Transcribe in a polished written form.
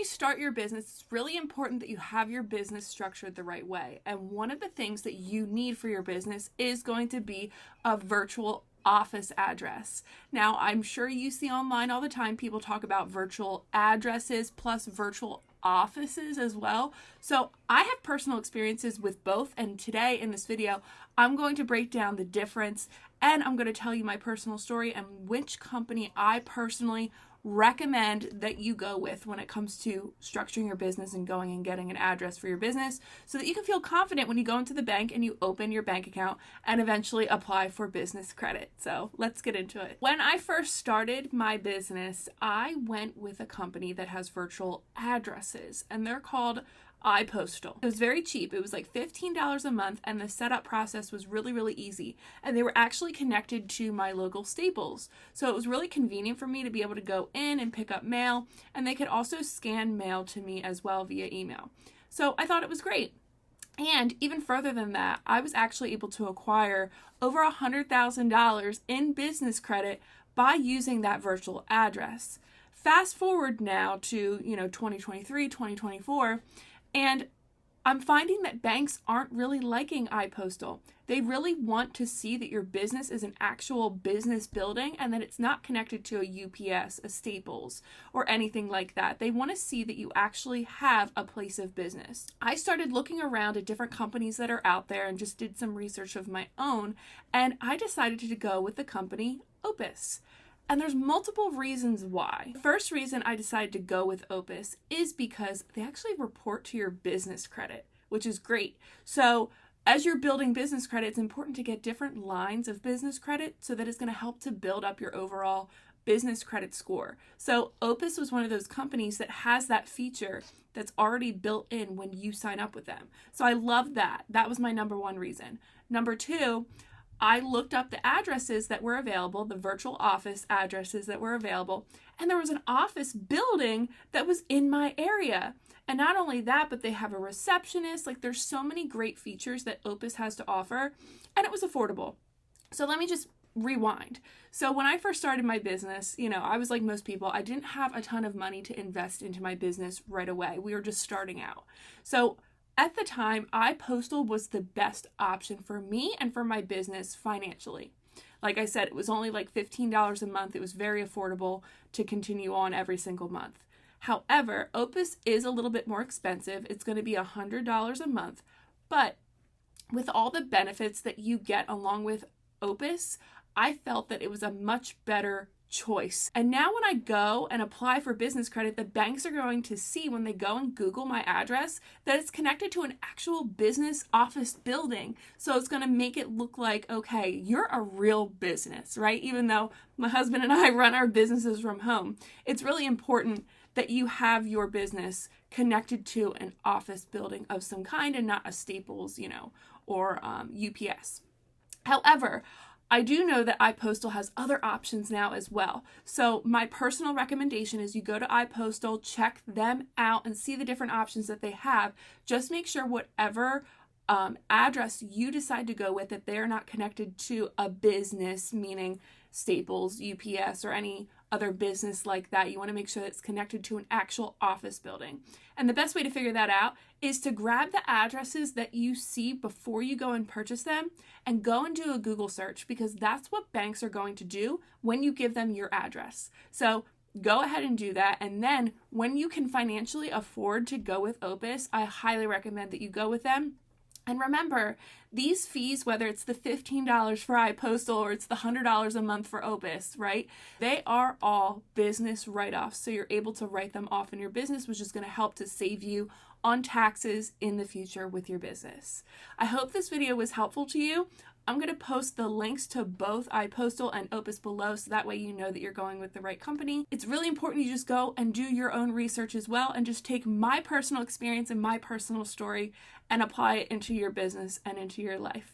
start your business, it's really important that you have your business structured the right way. And one of the things that you need for your business is going to be a virtual office address. Now, I'm sure you see online all the time people talk about virtual addresses plus virtual offices as well. So I have personal experiences with both, and today in this video I'm going to break down the difference, and I'm going to tell you my personal story and which company I personally recommend that you go with when it comes to structuring your business and going and getting an address for your business, so that you can feel confident when you go into the bank and you open your bank account and eventually apply for business credit. So let's get into it. When I first started my business, I went with a company that has virtual addresses, and they're called iPostal. It was very cheap. It was like $15 a month, and the setup process was really, really easy. And they were actually connected to my local Staples. So it was really convenient for me to be able to go in and pick up mail, and they could also scan mail to me as well via email. So I thought it was great. And even further than that, I was actually able to acquire over $100,000 in business credit by using that virtual address. Fast forward now to, 2023, 2024, and I'm finding that banks aren't really liking iPostal. They really want to see that your business is an actual business building and that it's not connected to a UPS, a Staples, or anything like that. They want to see that you actually have a place of business. I started looking around at different companies that are out there and just did some research of my own, and I decided to go with the company Opus. And there's multiple reasons why. The first reason I decided to go with Opus is because they actually report to your business credit, which is great. So as you're building business credit, it's important to get different lines of business credit so that it's going to help to build up your overall business credit score. So Opus was one of those companies that has that feature that's already built in when you sign up with them. So I love that. That was my number one reason. Number two, I looked up the addresses that were available, the virtual office addresses that were available, and there was an office building that was in my area. And not only that, but they have a receptionist. Like, there's so many great features that Opus has to offer, and it was affordable. So let me just rewind. So when I first started my business, I was like most people. I didn't have a ton of money to invest into my business right away. We were just starting out. So at the time, iPostal was the best option for me and for my business financially. Like I said, it was only like $15 a month. It was very affordable to continue on every single month. However, Opus is a little bit more expensive. It's going to be $100 a month. But with all the benefits that you get along with Opus, I felt that it was a much better choice. And now when I go and apply for business credit, the banks are going to see when they go and Google my address that it's connected to an actual business office building. So it's going to make it look like, okay, you're a real business, right? Even though my husband and I run our businesses from home, it's really important that you have your business connected to an office building of some kind and not a Staples, or UPS. However, I do know that iPostal has other options now as well. So my personal recommendation is you go to iPostal, check them out, and see the different options that they have. Just make sure whatever address you decide to go with, that they are not connected to a business, meaning Staples, UPS, or any other business like that. You want to make sure that it's connected to an actual office building. And the best way to figure that out is to grab the addresses that you see before you go and purchase them and go and do a Google search, because that's what banks are going to do when you give them your address. So go ahead and do that. And then when you can financially afford to go with Opus, I highly recommend that you go with them. And remember, these fees, whether it's the $15 for iPostal or it's the $100 a month for Opus, right? They are all business write-offs. So you're able to write them off in your business, which is going to help to save you on taxes in the future with your business. I hope this video was helpful to you. I'm going to post the links to both iPostal and Opus below, so that way you know that you're going with the right company. It's really important you just go and do your own research as well, and just take my personal experience and my personal story and apply it into your business and into your life.